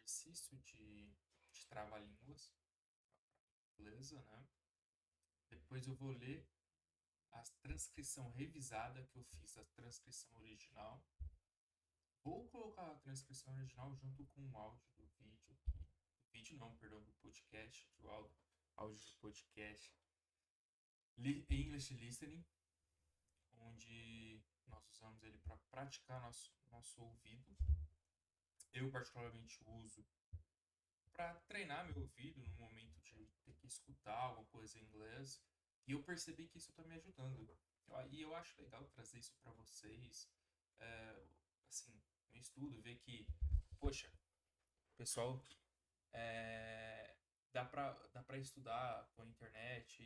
exercício de trava-línguas, beleza, né? Depois eu vou ler a transcrição revisada que eu fiz, a transcrição original. Vou colocar a transcrição original junto com o áudio do vídeo aqui. Do vídeo não, perdão, do podcast, do áudio do podcast. English Listening, onde nós usamos ele para praticar nosso ouvido. Eu particularmente uso para treinar meu ouvido no momento de ter que escutar alguma coisa em inglês. E eu percebi que isso está me ajudando. E eu acho legal trazer isso para vocês. Assim, no estudo, ver que, poxa, pessoal, dá para estudar com a internet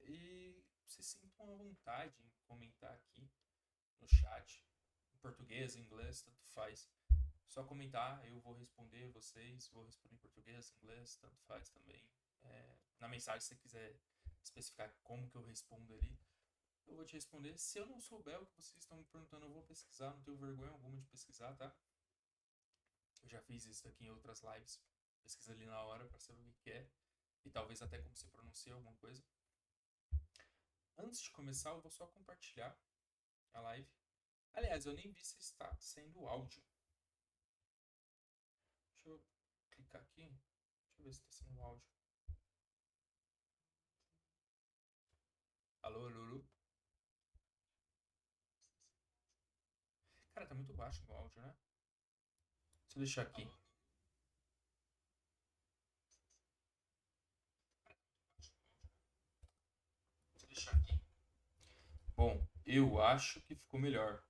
e se sintam à vontade em comentar aqui no chat, em português, em inglês, tanto faz. Só comentar, eu vou responder vocês, vou responder em português, inglês, tanto faz também. Na mensagem, se você quiser especificar como que eu respondo ali, eu vou te responder. Se eu não souber o que vocês estão me perguntando, eu vou pesquisar, não tenho vergonha alguma de pesquisar, tá? Eu já fiz isso aqui em outras lives. Pesquisa ali na hora para saber o que é e talvez até como se pronuncia alguma coisa. Antes de começar, eu vou só compartilhar a live. Aliás, eu nem vi se está sendo áudio. Deixa eu clicar aqui. Deixa eu ver se está sendo áudio. Alô, alô, alô. Cara, tá muito baixo o áudio, né? Deixa eu deixar aqui. Deixa eu deixar aqui. Bom, eu acho que ficou melhor.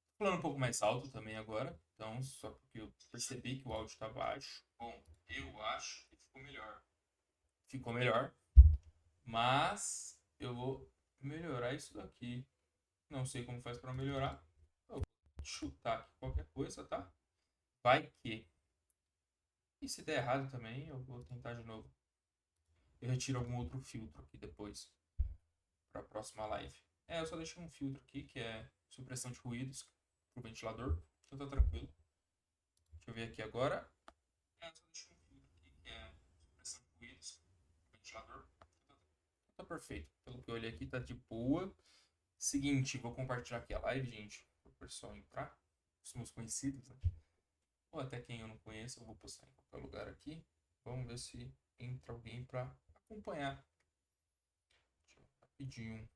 Tô falando um pouco mais alto também agora. Então, só porque eu percebi que o áudio tá baixo. Bom, eu acho que ficou melhor. Ficou melhor. Mas eu vou melhorar isso daqui. Não sei como faz para melhorar. Eu vou chutar aqui qualquer coisa, tá? Vai que. E se der errado também, eu vou tentar de novo. Eu retiro algum outro filtro aqui depois. Para a próxima live. Eu só deixei um filtro aqui que é supressão de ruídos pro ventilador. Então tá tranquilo. Deixa eu ver aqui agora. Eu só deixei um filtro aqui que é supressão de ruídos pro ventilador. Então tá perfeito. Pelo que eu olhei aqui, tá de boa. Seguinte, vou compartilhar aqui a live, gente, para o pessoal entrar, os meus conhecidos, né? Ou até quem eu não conheço, eu vou postar em qualquer lugar aqui. Vamos ver se entra alguém para acompanhar. Deixa eu rapidinho.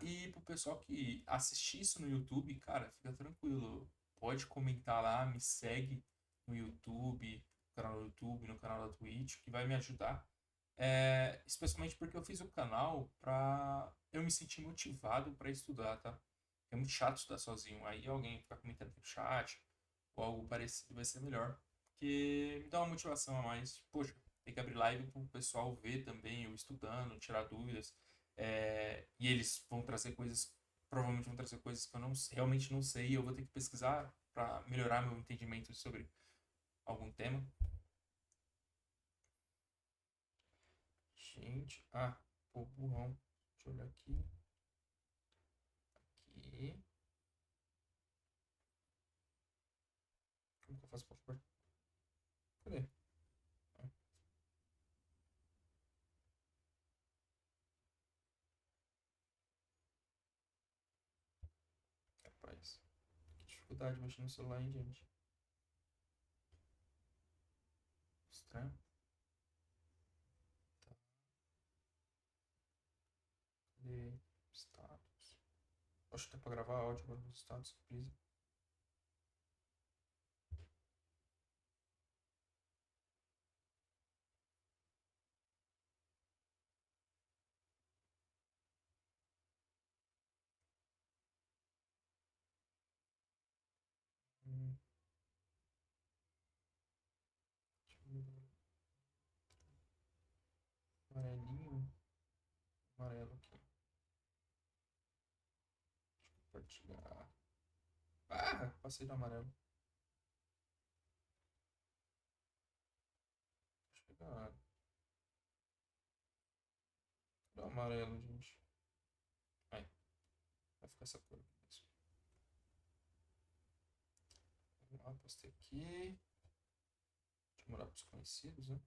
E pro pessoal que assistir isso no YouTube, cara, fica tranquilo. Pode comentar lá, me segue no YouTube, no canal do YouTube, no canal da Twitch, que vai me ajudar. Especialmente porque eu fiz o canal pra eu me sentir motivado para estudar, tá? É muito chato estudar sozinho. Aí alguém ficar comentando no chat ou algo parecido vai ser melhor. Porque me dá uma motivação a mais. Poxa, tem que abrir live pro pessoal ver também, eu estudando, tirar dúvidas. E eles vão trazer coisas, provavelmente vão trazer coisas que eu não, realmente não sei e eu vou ter que pesquisar para melhorar meu entendimento sobre algum tema. Gente, pô, burrão. Deixa eu olhar aqui. Aqui. Como que eu faço pra pôr? Cadê? Ah, rapaz. Que dificuldade mexer no celular, hein, gente? Estranho. Tá. Cadê? Status. Acho que dá pra gravar áudio agora no status, please. Hum, deixa eu ver. Amarelinho. Amarelo aqui. Deixa eu compartilhar. Passei do amarelo. Acho que dá. Do amarelo, gente. Aí, vai ficar essa cor aqui mesmo. Postei aqui. Deixa eu mandar para os conhecidos, né?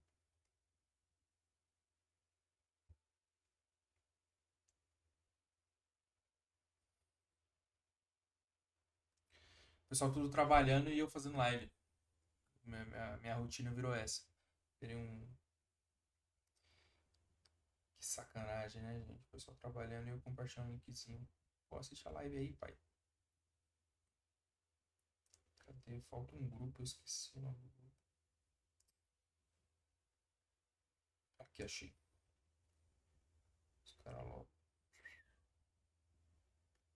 O pessoal tudo trabalhando e eu fazendo live. Minha rotina virou essa. Teria um. Que sacanagem, né, gente? O pessoal trabalhando e eu compartilhando um linkzinho. Pô, assiste a live aí, pai. Cadê? Falta um grupo, eu esqueci o nome do grupo. Aqui, achei. Os caras logo.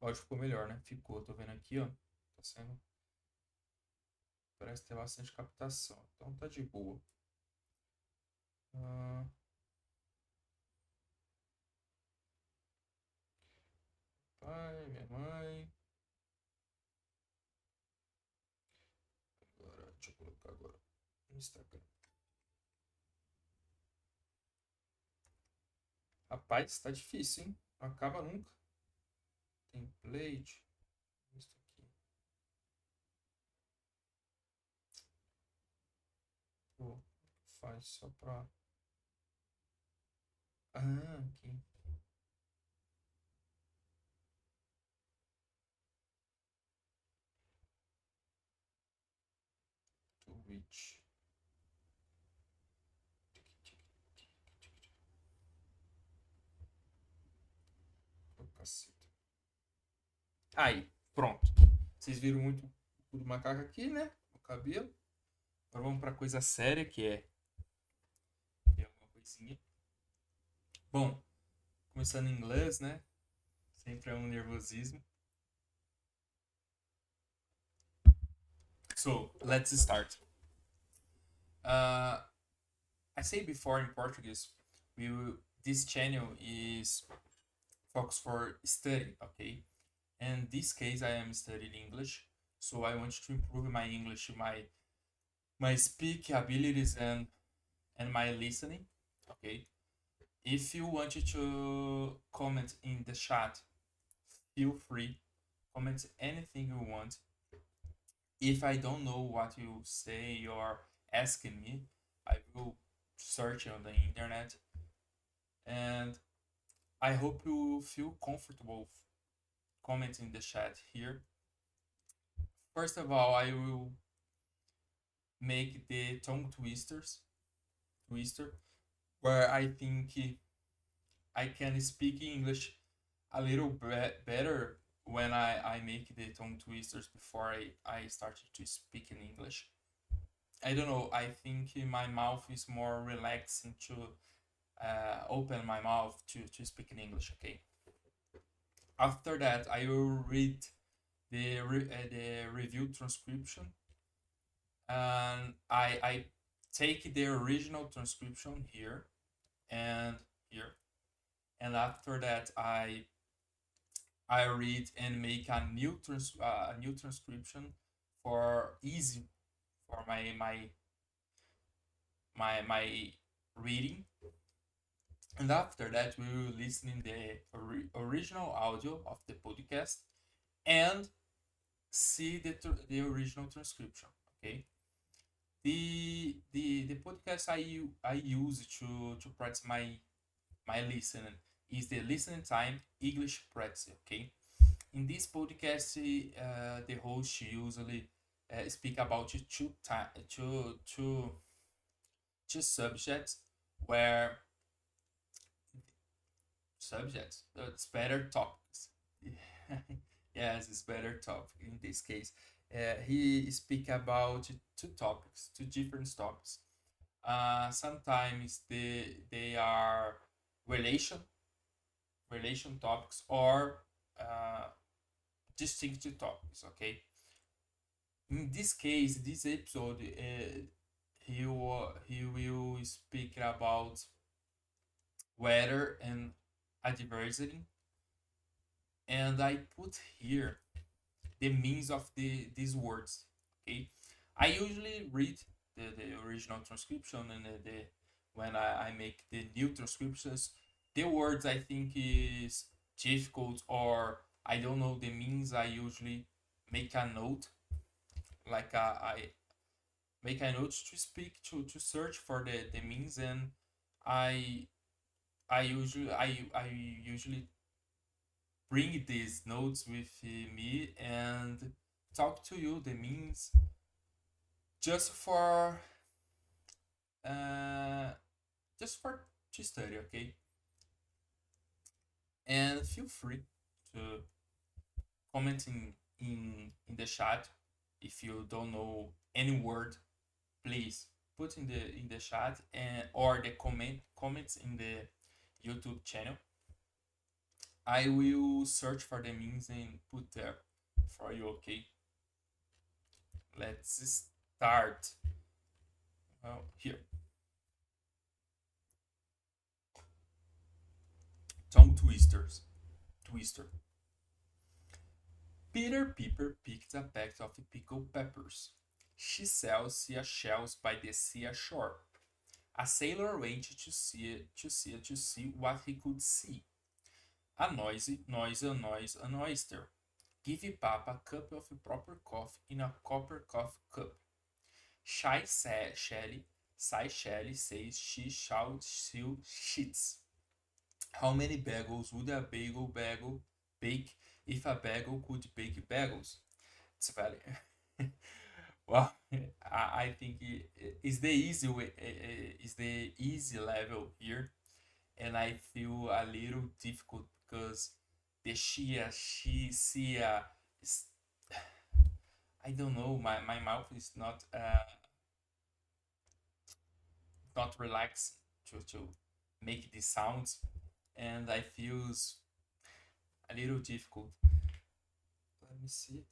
O áudio ficou melhor, né? Ficou, tô vendo aqui, ó. Tá sendo. Parece ter bastante captação. Então tá de boa. Ah, pai, minha mãe. Agora, deixa eu colocar agora no Instagram. Rapaz, tá difícil, hein? Não acaba nunca. Template. Isso aqui. Pô, faz só pra. Ah, aqui. To reach. Ô, caceta. Aí, pronto. Vocês viram muito do macaco aqui, né? O cabelo. Agora vamos pra coisa séria que é uma coisinha. Bom, começando em inglês, né? Sempre é um nervosismo. So, let's start. I say before in Portuguese, this channel is focused for study, okay? In this case, I am studying English, so I want to improve my English, my speak abilities and my listening, okay? If you wanted to comment in the chat, feel free, comment anything you want. If I don't know what you say or asking me, I will search on the internet, and I hope you feel comfortable commenting the chat here. First of all, I will make the tongue twister, where I think I can speak English a little better when I make the tongue twisters before I started to speak in English. I don't know, I think my mouth is more relaxing to open my mouth to speak in English, okay? After that, I will read the review transcription, and I take the original transcription here and here, and after that I read and make a new transcription for easy for my reading, and after that we will listen in the original audio of the podcast and see the original transcription, okay? The podcast I use to practice my listening is the listening time English practice, okay? In this podcast, the host usually speak about two subjects where it's better topics. Yes, it's better topic in this case. He speak about two different topics. Sometimes they are relation topics or distinct topics. Okay. In this case, this episode, he will speak about weather and adversity, and I put here the means of these words. Okay, I usually read the original transcription, and the when I make the new transcriptions, the words I think is difficult or I don't know the means, I usually make a note, like I make a note to speak to search for the means, and I I usually bring these notes with me and talk to you the means just for uh just for to study, okay? And feel free to comment in the chat if you don't know any word. Please put in the chat, and or the comments in the YouTube channel. I will search for the memes and put there for you, okay? Let's start. Well, here. Tongue twisters. Twister. Peter Piper picked a pack of pickled peppers. She sells sea shells by the seashore. A sailor went to see what he could see. A noise, an oyster. Give Papa a cup of proper coffee in a copper coffee cup. Shelley says she shall sew sheets. How many bagels would a bagel bake if a bagel could bake bagels? It's very well. I think it's the easy way. Is the easy level here, and I feel a little difficult because the she sia is, I don't know. My mouth is not relaxed to make these sounds, and I feel a little difficult. Let me see.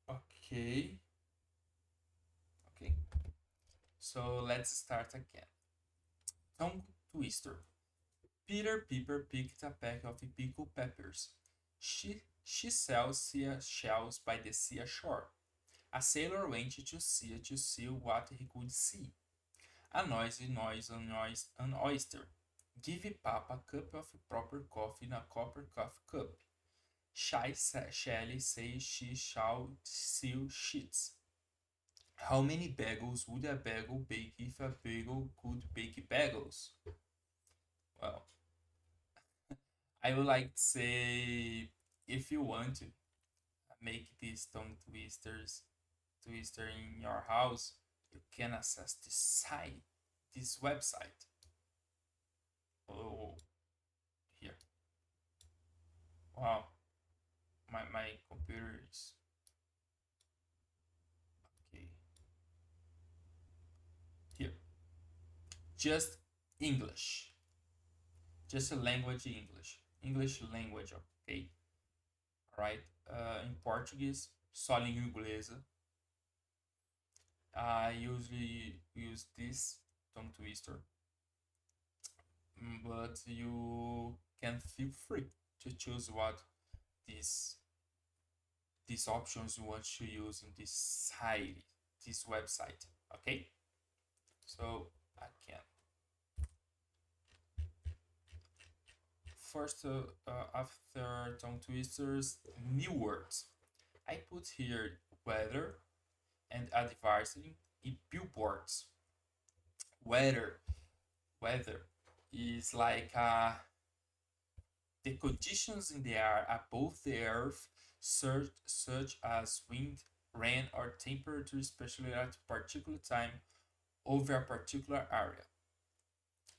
Okay. Okay. So let's start again. Tongue twister. Peter Piper picked a pack of pickled peppers. She sells sea shells by the seashore. A sailor went to see what he could see. A an oyster. Give Papa a cup of proper coffee in a copper coffee cup. Shelley says she shall sew sheets. How many bagels would a bagel bake if a bagel could bake bagels? Well, I would like to say, if you want to make these tongue twister in your house, you can access this website. Oh, here. Wow, my computer is okay. Here, just English, just a language English language, okay. All right. In Portuguese, só língua inglesa. I usually use this tongue twister, but you can feel free to choose what these these options you want to use in this site, this website. Okay, so I can first after tongue twisters, new words. I put here weather and advertising in billboards. Weather, weather is like the conditions in the air above the earth, such as wind, rain, or temperature, especially at a particular time over a particular area.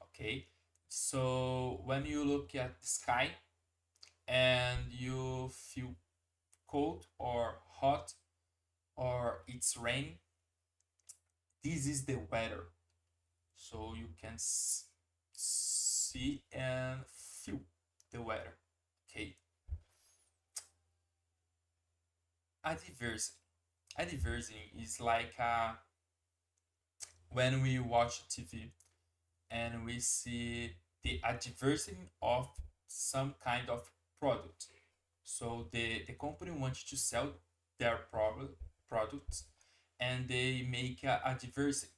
Okay, so when you look at the sky and you feel cold or hot or it's raining, this is the weather. So you can see and feel the weather. Okay. Adversing. Adversing is like when we watch TV and we see the adversing of some kind of product. So the company wants to sell their products, and they make a adversing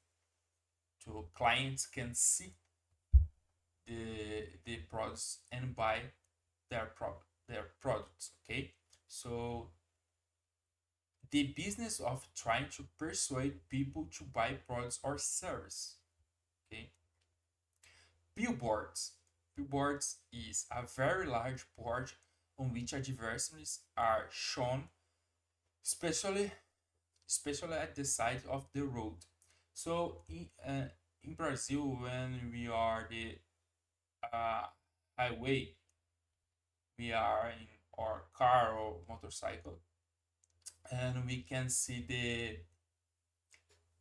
so clients can see the products and buy their products. Okay, so the business of trying to persuade people to buy products or service. Okay. Billboards. Billboards is a very large board on which advertisements are shown, especially at the side of the road. So in Brazil, when we are the uh, highway, we are in our car or motorcycle, and we can see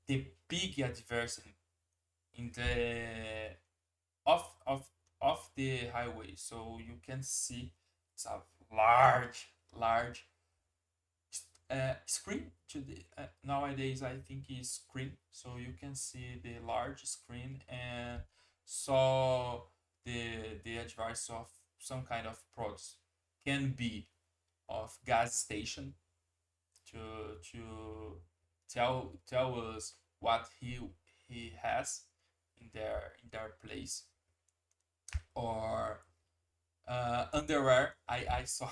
the big advertisement in the of the highway. So you can see it's a large screen. To the nowadays I think is screen, so you can see the large screen and saw the advice of some kind of products. Can be of gas station to tell us what he has in their place, or underwear. I saw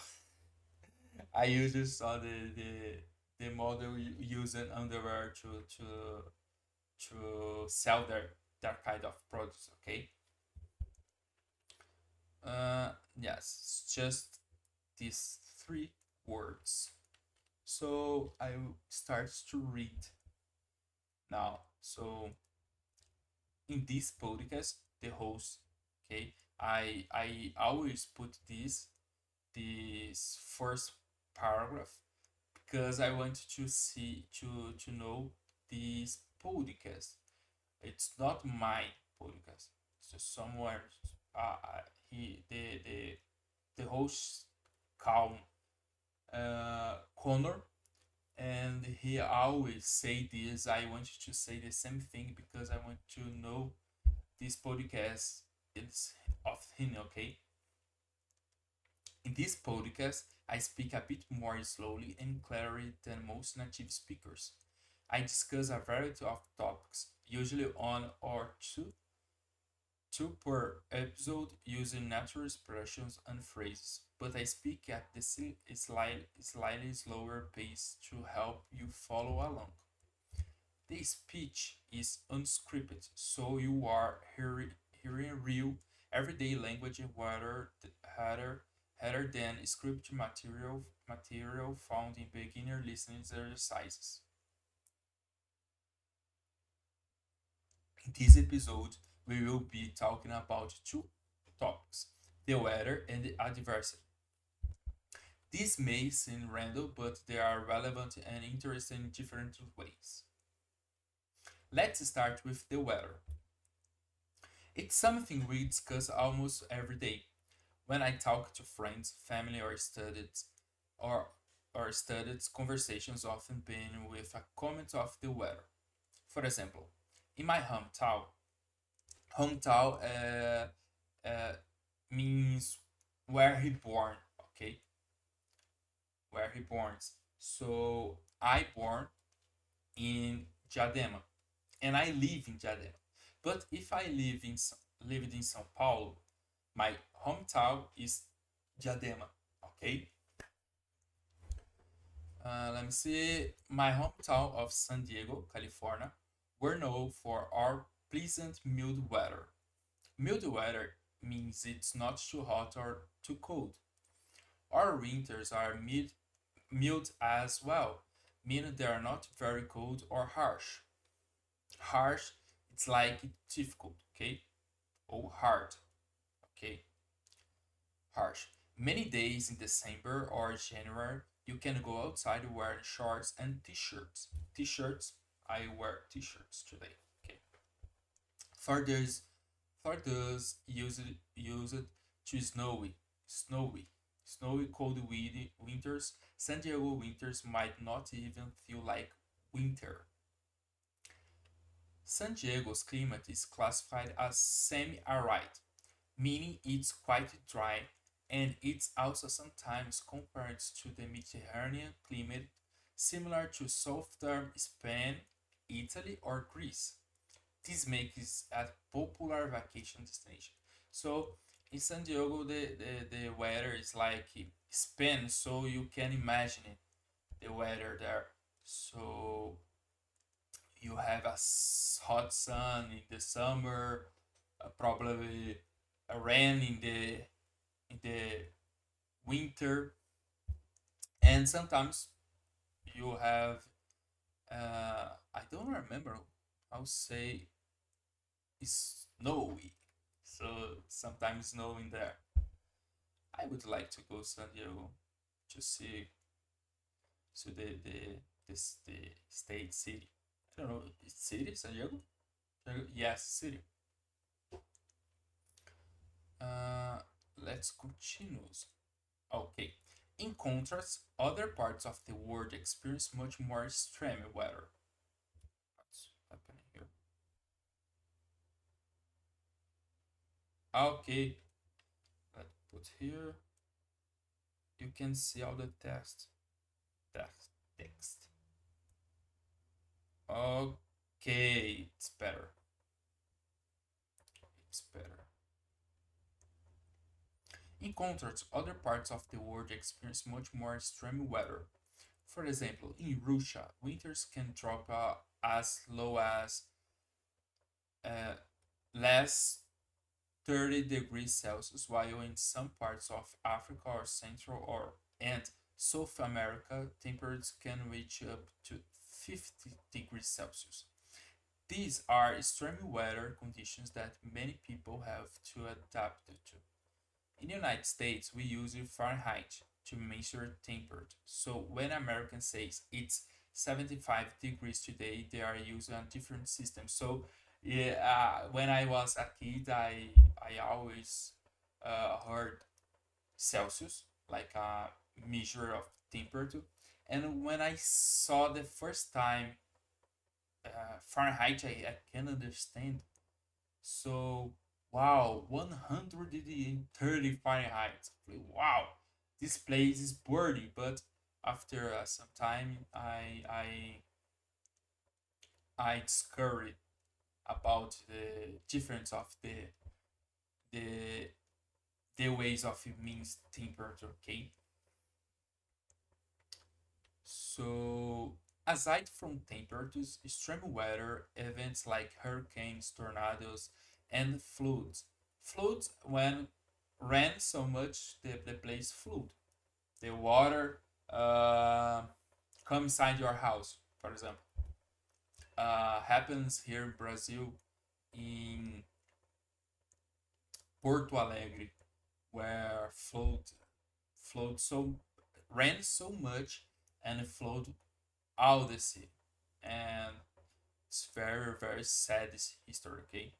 I usually saw the model using underwear to sell their kind of products. Okay. Yes, just these three words. So I start to read now. So in this podcast, the host, okay, I always put this first paragraph because I want to see to know this podcast. It's not my podcast. It's just somewhere. He the host called Connor, and he always say this. I want you to say the same thing because I want to know this podcast is of him. Okay. In this podcast, I speak a bit more slowly and clearly than most native speakers. I discuss a variety of topics, usually one or two per episode, using natural expressions and phrases, but I speak at the slightly slower pace to help you follow along. The speech is unscripted, so you are hearing real, everyday language rather than script material found in beginner listening exercises. In this episode, we will be talking about two topics: the weather and the adversity. These may seem random, but they are relevant and interesting in different ways. Let's start with the weather. It's something we discuss almost every day. When I talk to friends, family, or studied, conversations often begin with a comment of the weather. For example, in my hometown means where he born. Okay, where he born. So I born in Diadema, and I live in Diadema. But if I lived in São Paulo, my hometown is Diadema. Okay. Let me see. My hometown of San Diego, California, we're known for our pleasant mild weather. Mild weather means it's not too hot or too cold. Our winters are mild as well, meaning they are not very cold or harsh. Harsh, it's like difficult, okay? Or hard, okay? Harsh. Many days in December or January, you can go outside wearing shorts and t-shirts. T-shirts, I wear t-shirts today, okay? For those use it to snowy, cold, windy winters. San Diego winters might not even feel like winter. San Diego's climate is classified as semi-arid, meaning it's quite dry, and it's also sometimes compared to the Mediterranean climate, similar to southern Spain, Italy, or Greece. This makes it a popular vacation destination. So in San Diego, the weather is like Spain, so you can imagine it, the weather there. So you have a hot sun in the summer, probably a rain in the winter, and sometimes you have I don't remember how to say it's snowy. So sometimes snowing there. I would like to go San Diego to see the state city. I don't know, it's city San Diego? Yes, city. Uh, let's continue. Okay. In contrast, other parts of the world experience much more extreme weather. What's happening here? Okay, let's put here. You can see all the text. Okay, it's better. It's better. In contrast, other parts of the world experience much more extreme weather. For example, in Russia, winters can drop as low as uh, less 30 degrees Celsius, while in some parts of Africa or Central or and South America, temperatures can reach up to 50 degrees Celsius. These are extreme weather conditions that many people have to adapt to. In the United States, we use Fahrenheit to measure temperature. So when Americans say it's 75 degrees today, they are using a different system. So yeah, when I was a kid, I always heard Celsius like a measure of temperature, and when I saw the first time Fahrenheit, I can understand. So wow, 130 Fahrenheit. Wow, this place is burning. But after some time, I discovered about the difference of the the ways of it means temperature. Okay, so aside from temperatures, extreme weather events like hurricanes, tornadoes, and floods. Floods when rain so much the place flood. The water come inside your house, for example. Happens here in Brazil in Porto Alegre, where flood so rain so much and it flowed all the city, and it's very sad this history. Okay,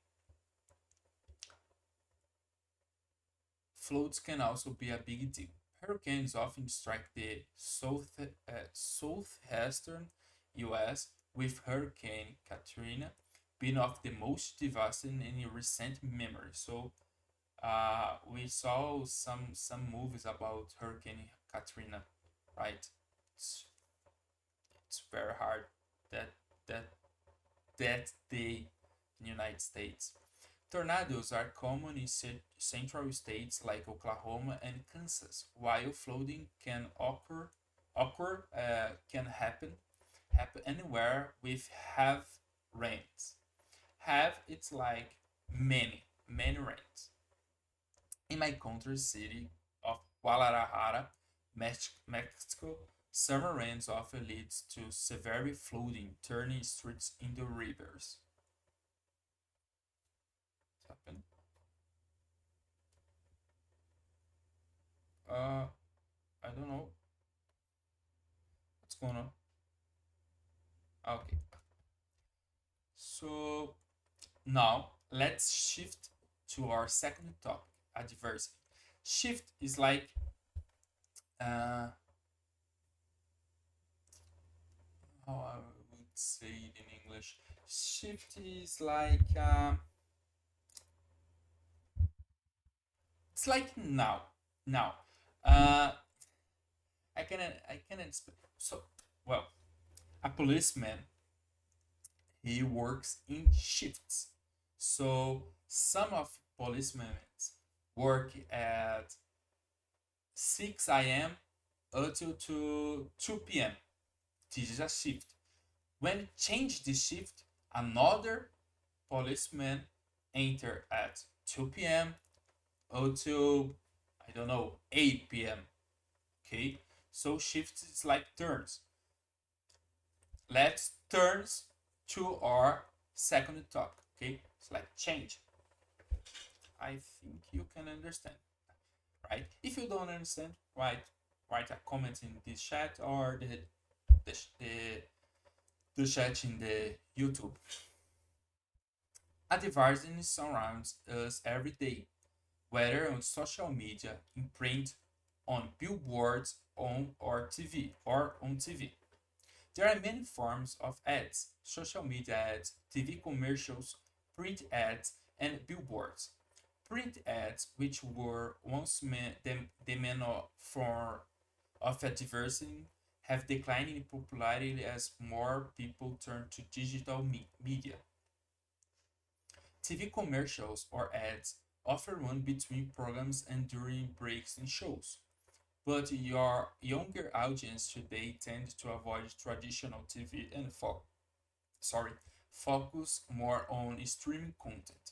floods can also be a big deal. Hurricanes often strike the southeastern U.S., with Hurricane Katrina being of the most devastating in recent memory. So we saw some movies about Hurricane Katrina, right? It's, it's very hard that that that day in the United States. Tornadoes are common in central states like Oklahoma and Kansas, while flooding can can happen anywhere with heavy rains. Have it's like many rains. In my country city of Guadalajara, Mexico, summer rains often leads to severe flooding, turning streets into rivers. What's happened? Uh, I don't know what's going on. Okay, so now let's shift to our second topic, adversity. Shift is like uh, how I would say it in English. Shift is like it's like now. Uh, I can explain. So well, a policeman he works in shifts. So some of policemen work at 6 a.m. until to 2 p.m. This is a shift. When change the shift, another policeman enter at 2 p.m. until, I don't know, 8 p.m. Okay, so shifts is like turns. Let's turns to our second talk. Okay, it's like change. I think you can understand, right? If you don't understand, write a comment in this chat or the, the, the chat in the YouTube. Advertising surrounds us every day, whether on social media, in print, on billboards, on TV. There are many forms of ads: social media ads, TV commercials, print ads, and billboards. Print ads, which were once the main form of advertising, have declined in popularity as more people turn to digital media. TV commercials or ads often run between programs and during breaks in shows. But your younger audience today tend to avoid traditional TV and focus more on streaming content.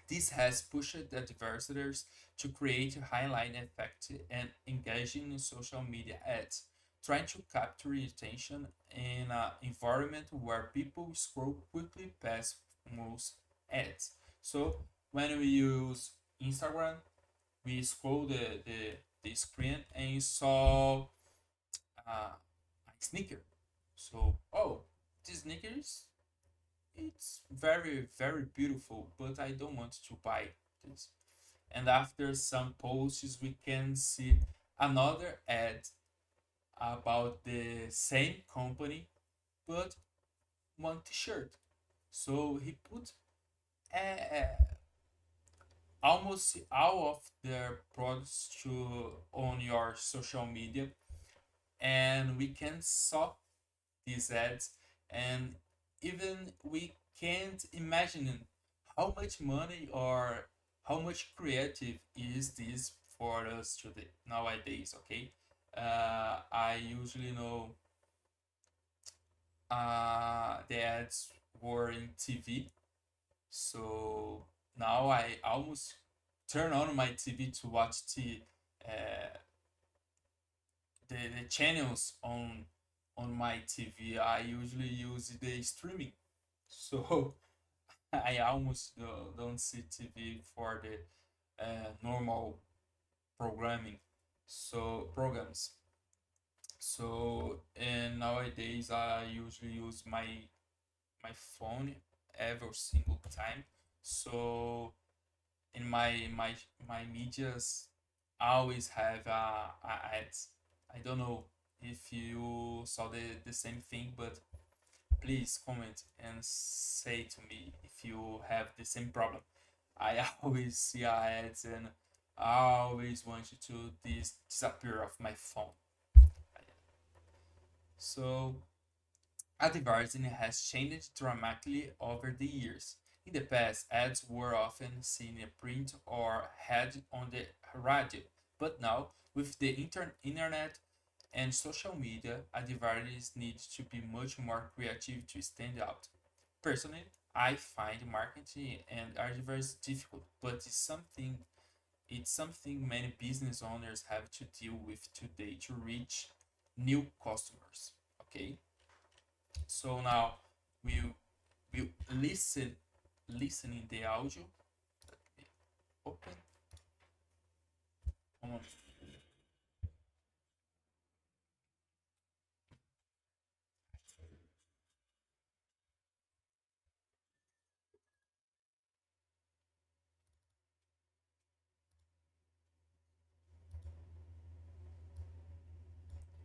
This has pushed advertisers to create highlight effective and engaging social media ads, trying to capture attention in an environment where people scroll quickly past most ads. So when we use Instagram, we scroll the screen and you saw a sneaker. So, oh, this sneaker it's very very beautiful, but I don't want to buy this. And after some posts, we can see another ad about the same company, but one T-shirt. So he put almost all of their products to on your social media, and we can saw these ads, and even we can't imagine how much money or how much creative is this for us today nowadays. Okay, I usually know the ads were in TV, so now I almost turn on my TV to watch uh, the channels on my TV. I usually use the streaming, so I almost don't see TV for the normal programming. So programs. So and nowadays I usually use my phone every single time. So in my medias, I always have ads. I don't know if you saw the same thing, but please comment and say to me if you have the same problem. I always see ads and I always want you to disappear off my phone. So advertising has changed dramatically over the years. In the past, ads were often seen in print or had on the radio, but now, with the internet and social media, advertisers need to be much more creative to stand out. Personally, I find marketing and advertising difficult, but it's something many business owners have to deal with today to reach new customers. Okay, so now we will listening the audio. Let me open. Um,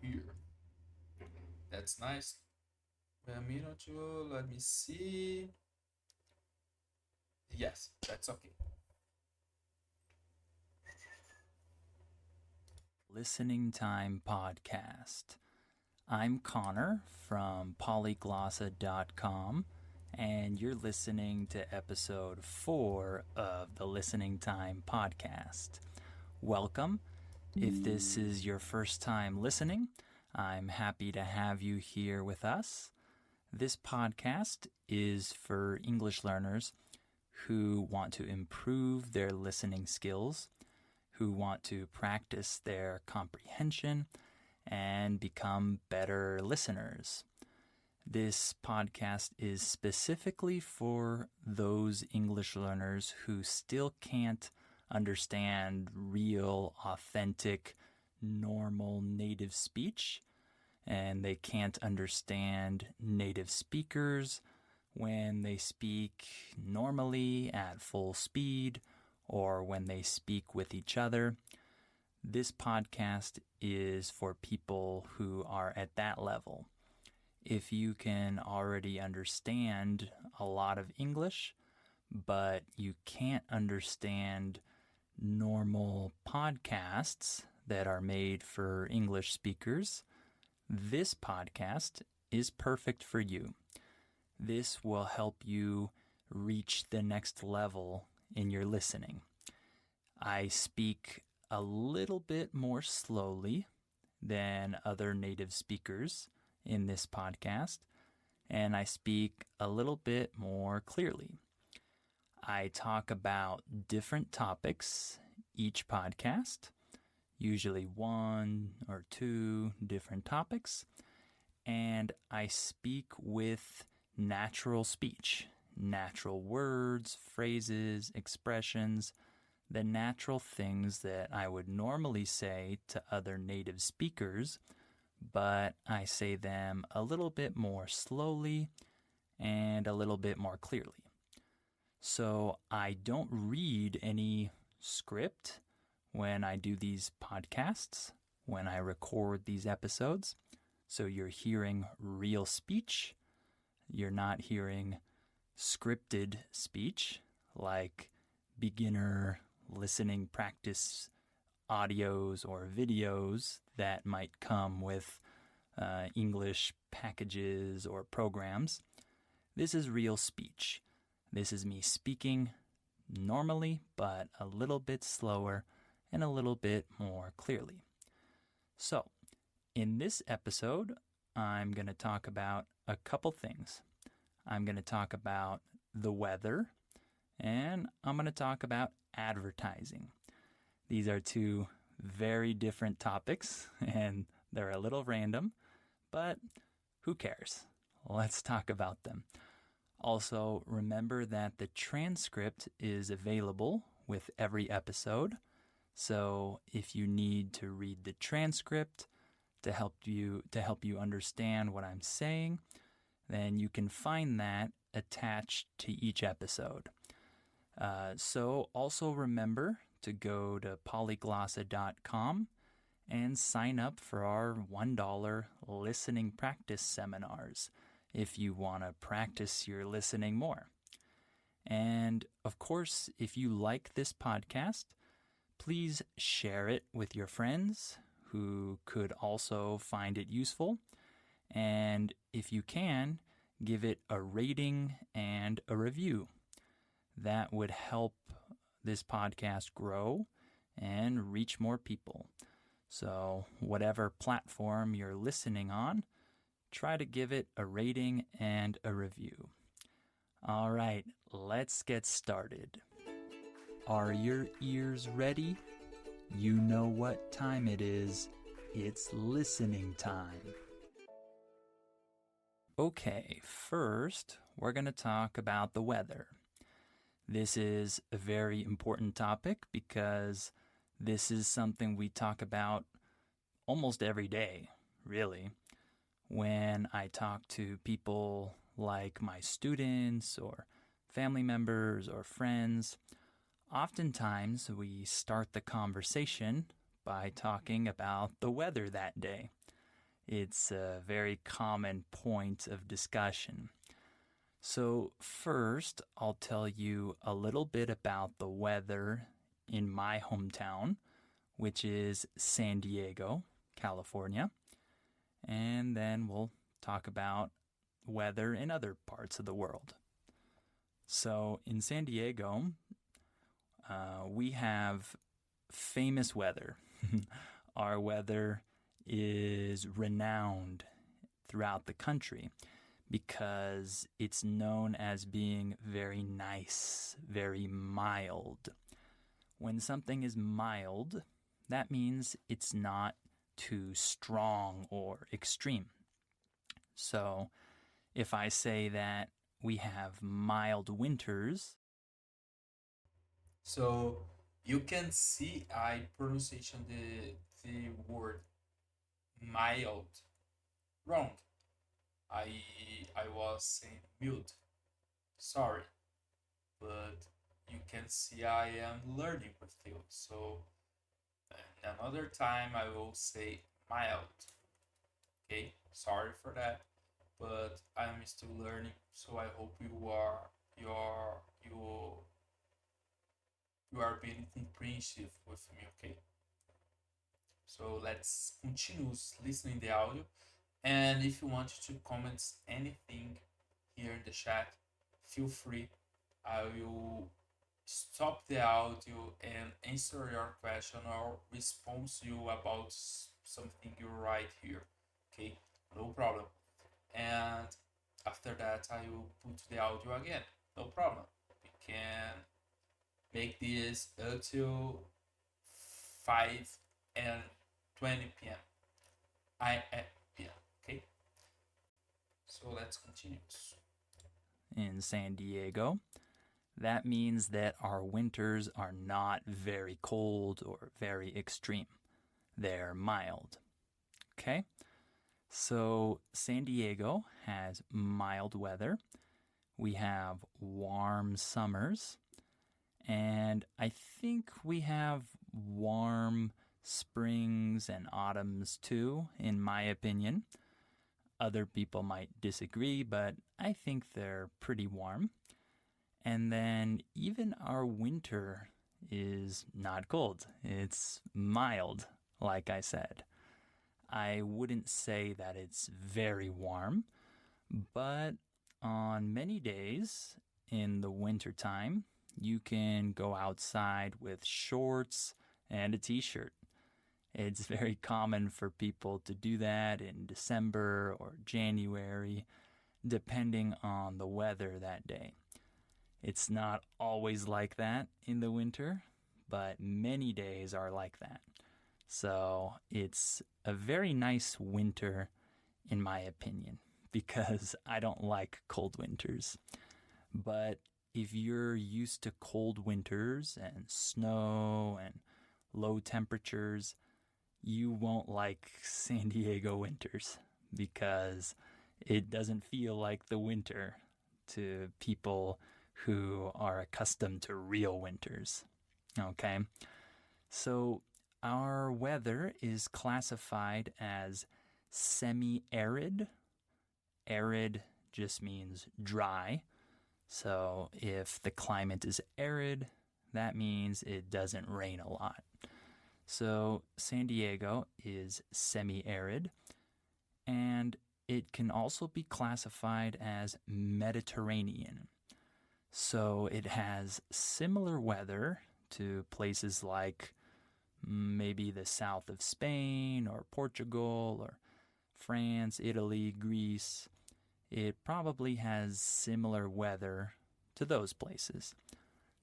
Here, that's nice. Wait a minute, let me see. Yes, that's okay. Listening Time Podcast. I'm Connor from polyglossa.com, and you're listening to episode 4 of the Listening Time Podcast. Welcome. If this is your first time listening, I'm happy to have you here with us. This podcast is for English learners who want to improve their listening skills, who want to practice their comprehension, and become better listeners. This podcast is specifically for those English learners who still can't understand real, authentic, normal native speech, and they can't understand native speakers when they speak normally at full speed or when they speak with each other. This podcast is for people who are at that level. If you can already understand a lot of English, but you can't understand normal podcasts that are made for English speakers, this podcast is perfect for you. This will help you reach the next level in your listening. I speak a little bit more slowly than other native speakers in this podcast, and I speak a little bit more clearly. I talk about different topics each podcast, usually 1 or 2 different topics, and I speak with natural speech, natural words, phrases, expressions, the natural things that I would normally say to other native speakers, but I say them a little bit more slowly and a little bit more clearly. So I don't read any script when I do these podcasts, when I record these episodes. So you're hearing real speech. You're not hearing scripted speech like beginner listening practice audios or videos that might come with English packages or programs. This is real speech. This is me speaking normally, but a little bit slower and a little bit more clearly. So, in this episode, I'm going to talk about a couple things. I'm going to talk about the weather, and I'm going to talk about advertising. These are 2 very different topics, and they're a little random, but who cares? Let's talk about them. Also, remember that the transcript is available with every episode. So if you need to read the transcript to help you understand what I'm saying, then you can find that attached to each episode. So also remember to go to polyglossa.com and sign up for our $1 listening practice seminars if you want to practice your listening more. And of course, if you like this podcast, please share it with your friends who could also find it useful. And if you can, give it a rating and a review. That would help this podcast grow and reach more people. So whatever platform you're listening on, try to give it a rating and a review. All right, let's get started. Are your ears ready? You know what time it is. It's listening time. Okay, first, we're going to talk about the weather. This is a very important topic because this is something we talk about almost every day, really. When I talk to people like my students or family members or friends, oftentimes we start the conversation by talking about the weather that day. It's a very common point of discussion. So first, I'll tell you a little bit about the weather in my hometown, which is San Diego, California. And then we'll talk about weather in other parts of the world. So in San Diego, we have famous weather. Our weather is renowned throughout the country because it's known as being very nice, very mild. When something is mild, that means it's not too strong or extreme. So if I say that we have mild winters, So you can see I pronunciation the word mild wrong. I I was saying mute. Sorry, but you can see I am learning with you. So another time I will say mild. Okay, sorry for that, but I'm still learning. So I hope you are you you are being comprehensive with me. Okay. So let's continue listening the audio. And if you want to comment anything here in the chat, feel free. I will stop the audio and answer your question or respond to you about something you write here. Okay, no problem. And after that, I will put the audio again. No problem. We can make this until 5 and 20 p.m. p.m. Okay, so let's continue. in San Diego, that means that our winters are not very cold or very extreme. They're mild. Okay? So San Diego has mild weather. We have warm summers. And I think we have warm springs and autumns too, in my opinion. Other people might disagree, but I think they're pretty warm. And then even our winter is not cold. It's mild, like I said. I wouldn't say that it's very warm, but on many days in the wintertime, you can go outside with shorts and a t-shirt. It's very common for people to do that in December or January, depending on the weather that day. It's not always like that in the winter, but many days are like that. So it's a very nice winter, in my opinion, because I don't like cold winters. But if you're used to cold winters and snow and low temperatures, you won't like San Diego winters because it doesn't feel like the winter to people who are accustomed to real winters. Okay? So our weather is classified as semi-arid. Arid just means dry. So if the climate is arid, that means it doesn't rain a lot. So San Diego is semi-arid, and it can also be classified as Mediterranean. So it has similar weather to places like maybe the south of Spain or Portugal or France, Italy, Greece. It probably has similar weather to those places.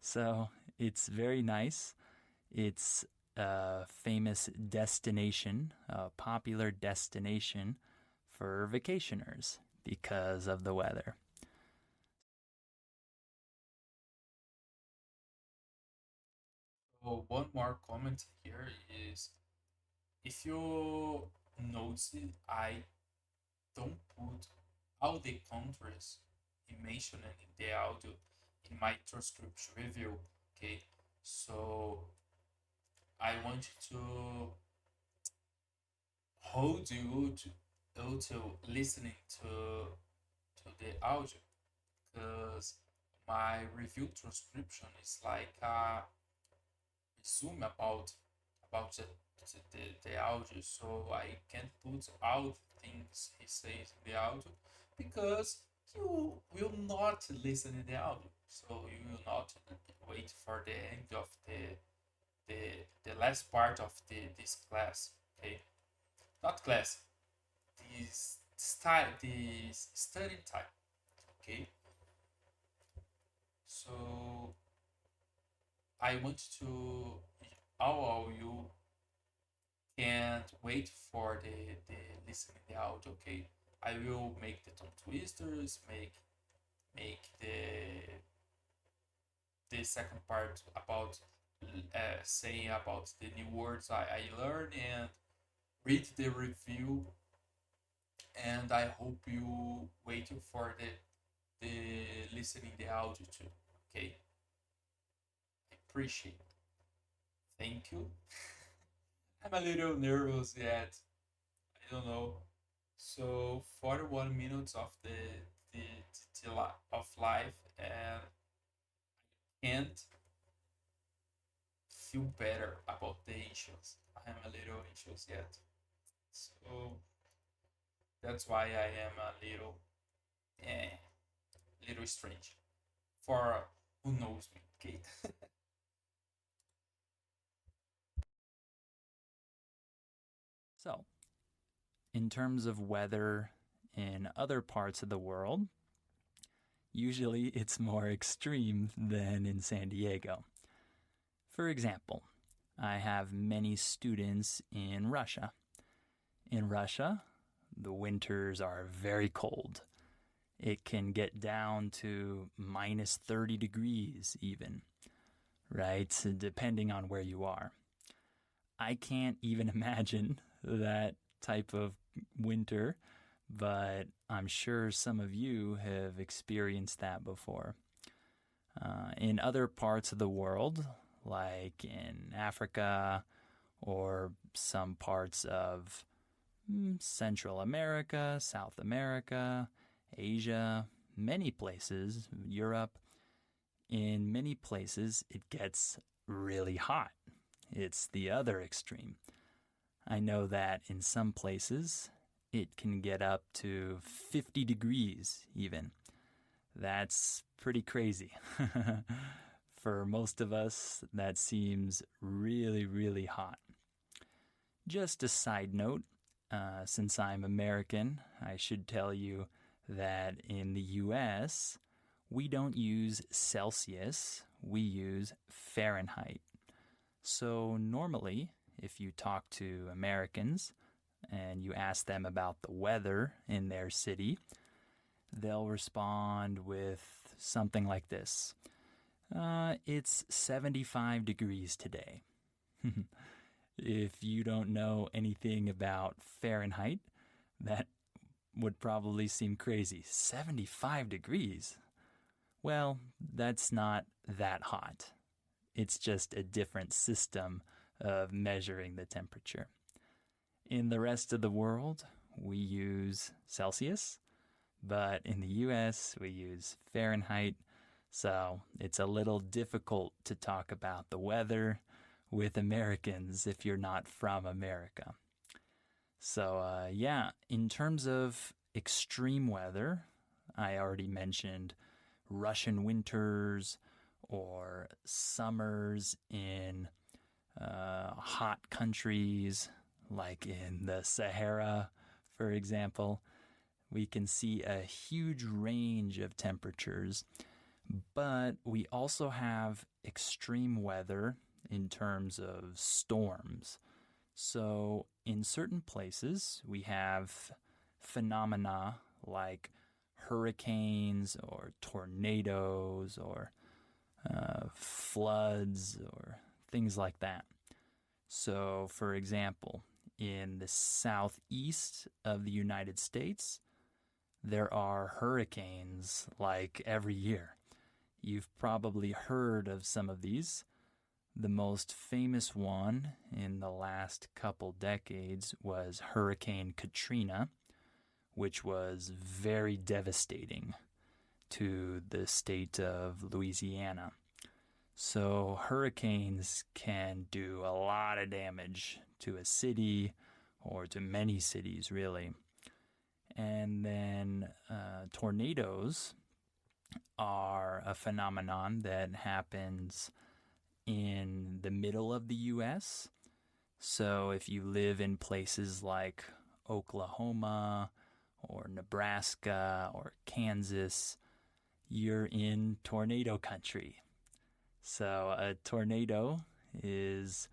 So it's very nice. It's a famous destination, a popular destination for vacationers because of the weather. So one more comment here is if you notice, I don't put all the countries mentioned in the audio in my transcription review. Okay, so I want to hold you to listening to the audio because my review transcription is like a resume about the audio, so I can't put all things he says in the audio because you will not listen in the audio, so you will not wait for the end of the last part of this class. Okay, not class, this style, this study time. Okay, so I want to how you can't wait for the listening the audio. Okay, I will make the tongue twisters, make the second part about saying about the new words I learned and read the review. And I hope you waiting for the listening the audio too. Okay, I appreciate it. Thank you. I'm a little nervous yet. I don't know. So 41 minutes of of life and can't feel better about the anxious. I am a little anxious yet. So that's why I am a little strange. For who knows me, okay? So, in terms of weather in other parts of the world, usually it's more extreme than in San Diego. For example, I have many students in Russia. In Russia, the winters are very cold. It can get down to minus 30 degrees even, right? Depending on where you are. I can't even imagine that type of winter, but I'm sure some of you have experienced that before. In other parts of the world, like in Africa or some parts of Central America, South America, Asia, many places, Europe, in many places it gets really hot. It's the other extreme. I know that in some places it can get up to 50 degrees even. That's pretty crazy. For most of us, that seems really, really hot. Just a side note, since I'm American, I should tell you that in the US, we don't use Celsius, we use Fahrenheit. So normally, if you talk to Americans and you ask them about the weather in their city, they'll respond with something like this. It's 75 degrees today. If you don't know anything about Fahrenheit, that would probably seem crazy. 75 degrees? Well, that's not that hot. It's just a different system of measuring the temperature. In the rest of the world, we use Celsius, but in the US, we use Fahrenheit, so it's a little difficult to talk about the weather with Americans if you're not from America. So, in terms of extreme weather, I already mentioned Russian winters or summers in hot countries like in the Sahara, for example. We can see a huge range of temperatures, but we also have extreme weather in terms of storms. So in certain places, we have phenomena like hurricanes or tornadoes or floods or things like that. So, for example, in the southeast of the United States, there are hurricanes like every year. You've probably heard of some of these. The most famous one in the last couple decades was Hurricane Katrina, which was very devastating to the state of Louisiana. So hurricanes can do a lot of damage to a city or to many cities, really. And then tornadoes are a phenomenon that happens in the middle of the U.S. So if you live in places like Oklahoma or Nebraska or Kansas, you're in tornado country. So a tornado is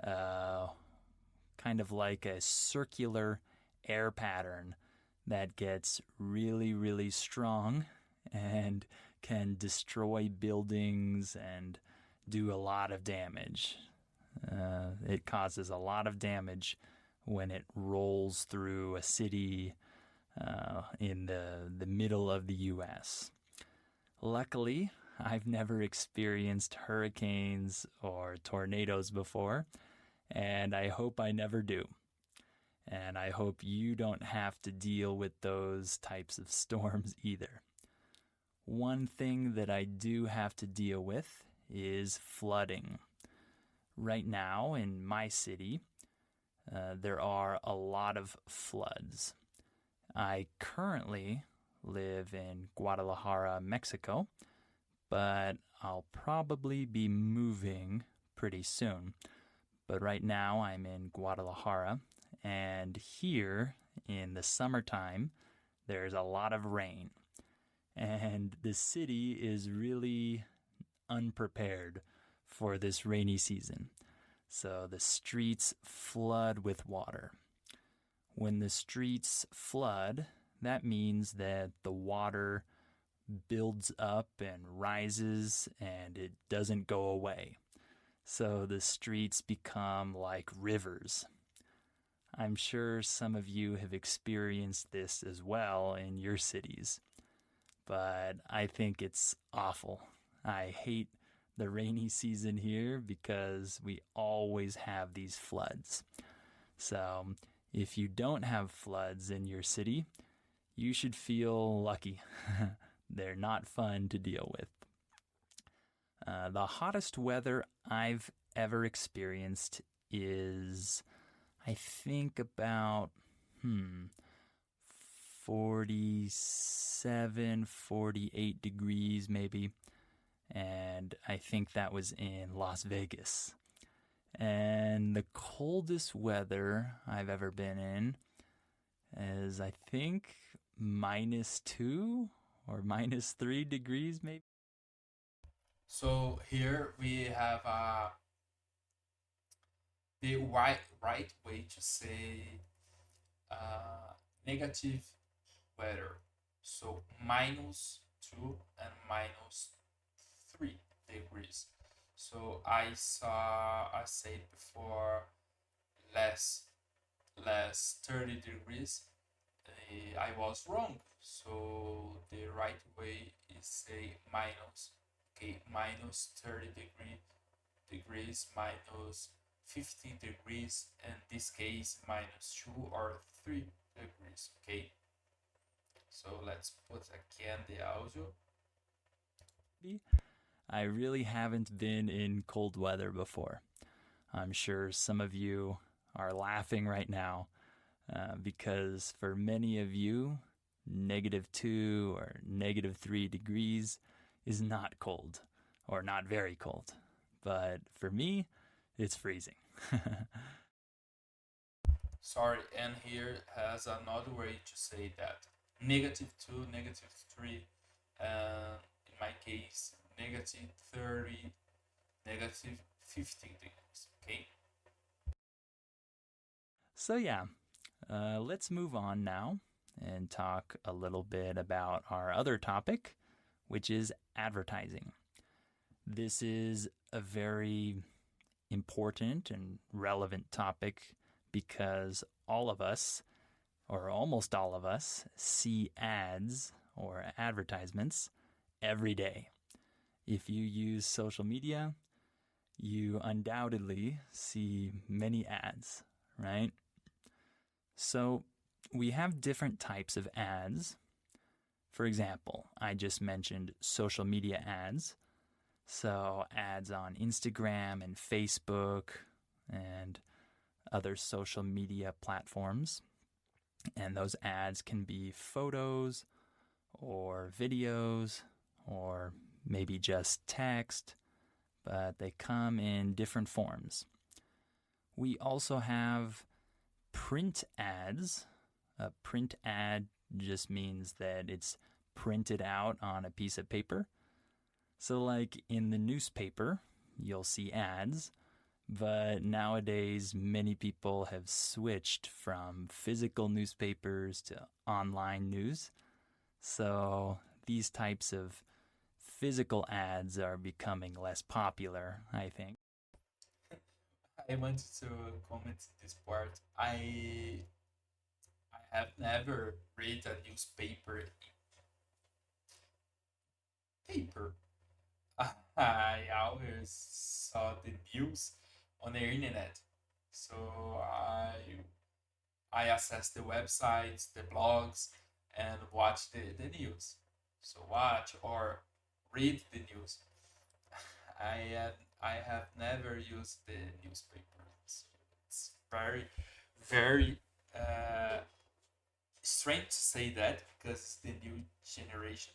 kind of like a circular air pattern that gets really, really strong and can destroy buildings and do a lot of damage. It causes a lot of damage when it rolls through a city in the middle of the U.S. Luckily, I've never experienced hurricanes or tornadoes before, and I hope I never do. And I hope you don't have to deal with those types of storms either. One thing that I do have to deal with is flooding. Right now in my city, there are a lot of floods. I currently live in Guadalajara, Mexico, but I'll probably be moving pretty soon. But right now I'm in Guadalajara, and here in the summertime, there's a lot of rain. And the city is really unprepared for this rainy season. So the streets flood with water. When the streets flood, that means that the water builds up and rises and it doesn't go away. So the streets become like rivers. I'm sure some of you have experienced this as well in your cities, but I think it's awful. I hate the rainy season here because we always have these floods. So if you don't have floods in your city, you should feel lucky. They're not fun to deal with. The hottest weather I've ever experienced is, I think, about 47, 48 degrees maybe. And I think that was in Las Vegas. And the coldest weather I've ever been in is, I think, -2 or -3 degrees maybe. So here we have the right way to say negative weather. So -2 and -3 degrees. So I said before less 30 degrees. I was wrong. So the right way is say minus. Okay, -30 degrees, -15 degrees, in this case -2 or 3 degrees. Okay, so let's put again the audio. I really haven't been in cold weather before. I'm sure some of you are laughing right now because for many of you, -2 or -3 degrees is not cold or not very cold. But for me, it's freezing. Sorry, and here has another way to say that. -2, -3, and in my case, -30, -15 degrees. Okay. So yeah, let's move on now and talk a little bit about our other topic, which is advertising. This is a very important and relevant topic because all of us, or almost all of us, see ads or advertisements every day. If you use social media, you undoubtedly see many ads, right? So we have different types of ads. For example, I just mentioned social media ads. So ads on Instagram and Facebook and other social media platforms. And those ads can be photos or videos or maybe just text, but they come in different forms. We also have print ads, A print ad just means that it's printed out on a piece of paper. So like in the newspaper, you'll see ads, but nowadays many people have switched from physical newspapers to online news. So these types of physical ads are becoming less popular, I think. I wanted to comment this part. I have never read a newspaper in paper. I always saw the news on the internet. So I access the websites, the blogs, and watch the news. So watch or read the news. I have never used the newspaper. So it's very strange to say that because it's the new generation.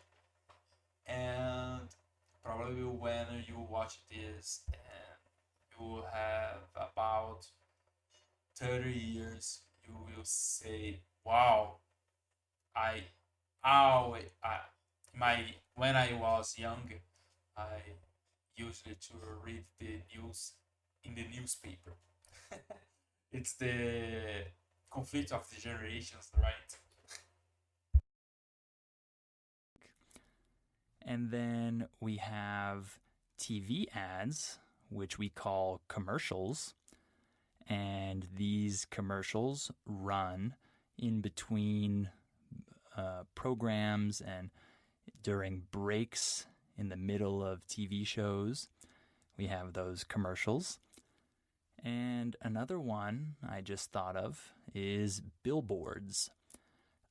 And probably when you watch this and you will have about 30 years, you will say, wow, I always, my, when I was young, I used to read the news in the newspaper. It's the conflict of the generations, right? And then we have TV ads, which we call commercials. And these commercials run in between programs and during breaks in the middle of TV shows. We have those commercials. And another one I just thought of is billboards.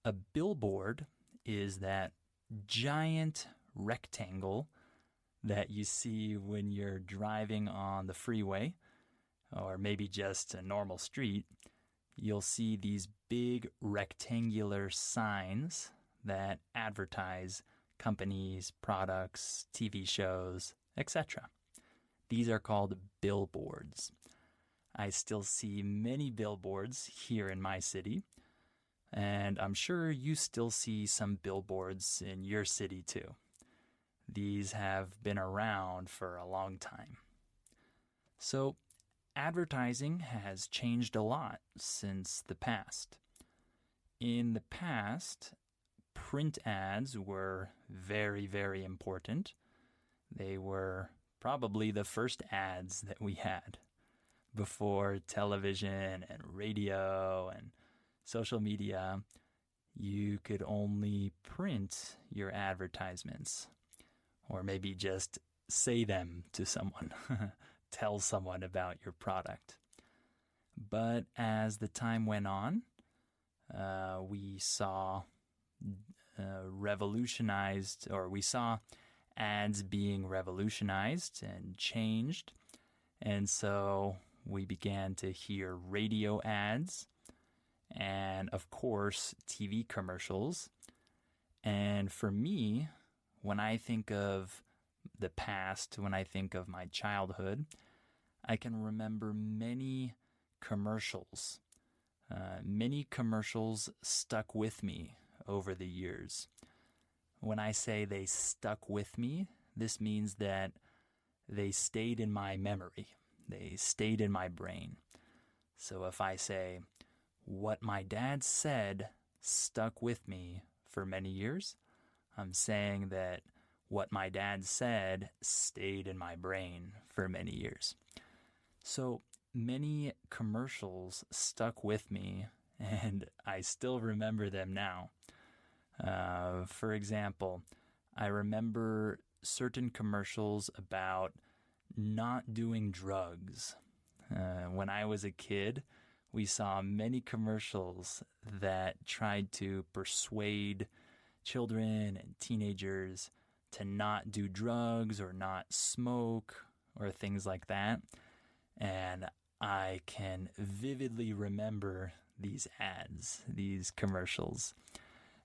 A billboard is that giant rectangle that you see when you're driving on the freeway or maybe just a normal street. You'll see these big rectangular signs that advertise companies, products, TV shows, etc. These are called billboards. I still see many billboards here in my city, and I'm sure you still see some billboards in your city too. These have been around for a long time. So, advertising has changed a lot since the past. In the past, print ads were very, very important. They were probably the first ads that we had before television and radio and social media. You could only print your advertisements or maybe just say them to someone, tell someone about your product. But as the time went on, we saw we saw ads being revolutionized and changed. And so we began to hear radio ads and, of course, TV commercials. And for me, when I think of the past, when I think of my childhood, I can remember many commercials. Many commercials stuck with me over the years. When I say they stuck with me, this means that they stayed in my memory. They stayed in my brain. So if I say, what my dad said stuck with me for many years, I'm saying that what my dad said stayed in my brain for many years. So many commercials stuck with me, and I still remember them now. For example, I remember certain commercials about not doing drugs. When I was a kid, we saw many commercials that tried to persuade children and teenagers to not do drugs or not smoke or things like that. And I can vividly remember these ads, these commercials.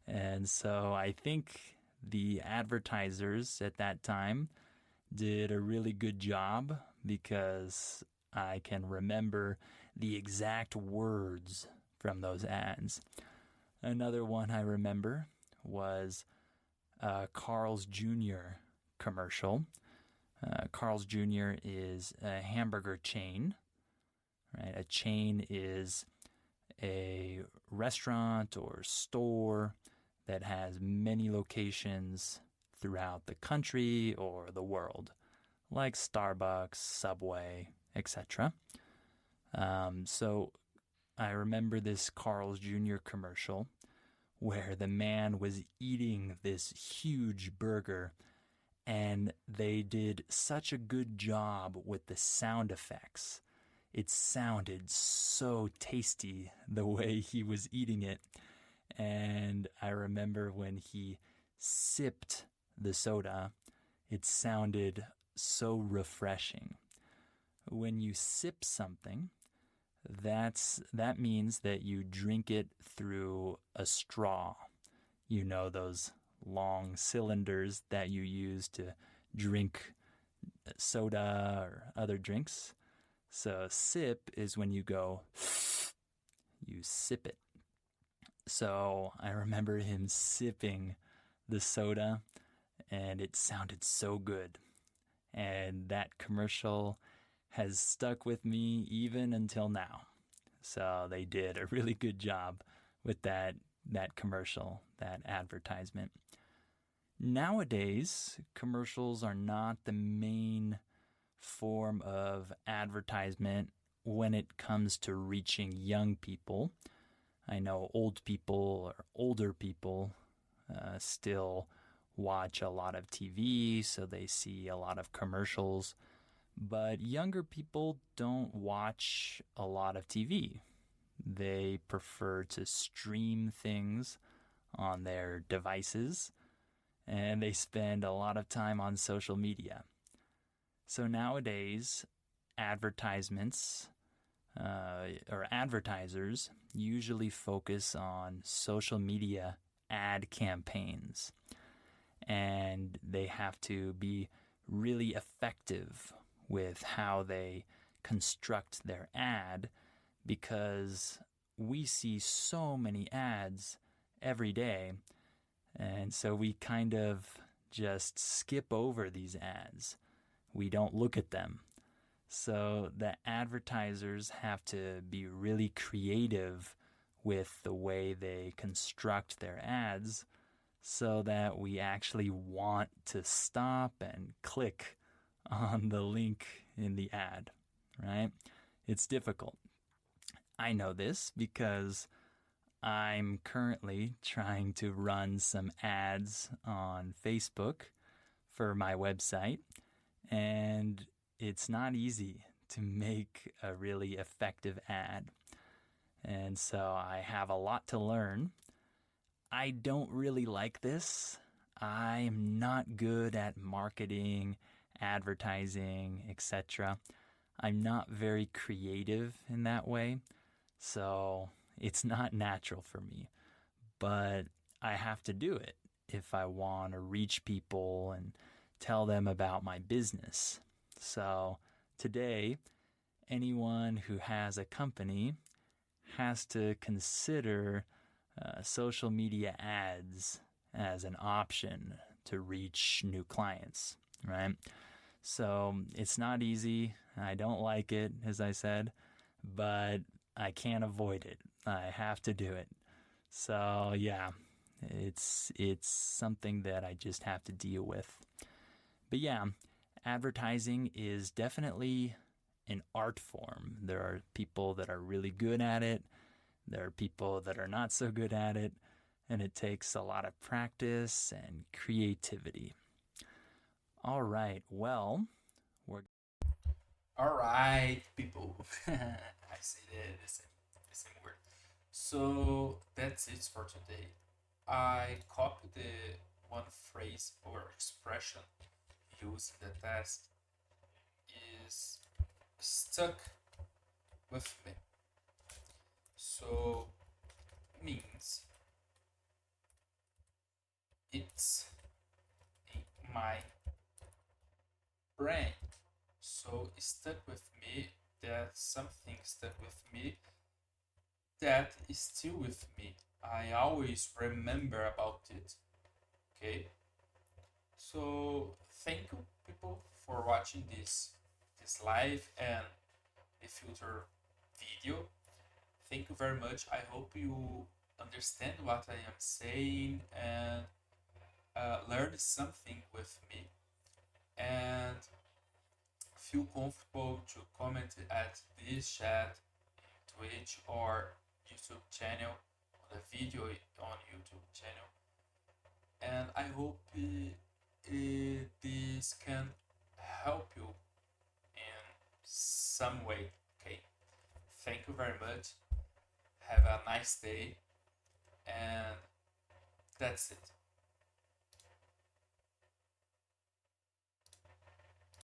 And so I think the advertisers at that time did a really good job because I can remember the exact words from those ads. Another one I remember was Carl's Jr. commercial. Carl's Jr. is a hamburger chain, right? A chain is a restaurant or store that has many locations throughout the country or the world, like Starbucks, Subway, etc. So I remember this Carl's Jr. commercial where the man was eating this huge burger, and they did such a good job with the sound effects. It sounded so tasty the way he was eating it. And I remember when he sipped the soda, it sounded so refreshing. When you sip something, that means that you drink it through a straw. You know, those long cylinders that you use to drink soda or other drinks. So sip is when you go, you sip it. So I remember him sipping the soda, and it sounded so good. And that commercial has stuck with me even until now. So they did a really good job with that commercial, that advertisement. Nowadays, commercials are not the main form of advertisement when it comes to reaching young people. I know old people or older people still watch a lot of TV, so they see a lot of commercials. But younger people don't watch a lot of TV. They prefer to stream things on their devices, and they spend a lot of time on social media. So nowadays, advertisements or advertisers usually focus on social media ad campaigns, and they have to be really effective with how they construct their ad, because we see so many ads every day, and so we kind of just skip over these ads. We don't look at them. So the advertisers have to be really creative with the way they construct their ads so that we actually want to stop and click on the link in the ad, right? It's difficult. I know this because I'm currently trying to run some ads on Facebook for my website, and it's not easy to make a really effective ad. And so I have a lot to learn. I don't really like this. I'm not good at marketing, advertising, etc. I'm not very creative in that way, so it's not natural for me. But I have to do it if I want to reach people and tell them about my business. So today, anyone who has a company has to consider social media ads as an option to reach new clients, right? So it's not easy. I don't like it, as I said, but I can't avoid it. I have to do it. So yeah, it's something that I just have to deal with. But yeah, advertising is definitely an art form. There are people that are really good at it. There are people that are not so good at it. And it takes a lot of practice and creativity. All right, well, All right, people. I say the same word. So that's it for today. I copied the one phrase or expression used in the test is stuck with me. So means it's in my brain. So stuck with me, that something stuck with me that is still with me I always remember about it. Okay, so thank you people for watching this live and the future video. Thank you very much. I hope you understand what I am saying and learn something with me, and feel comfortable to comment at this chat, Twitch or YouTube channel, on the video on YouTube channel. And I hope this can help you in some way. Okay, thank you very much. Have a nice day, and that's it.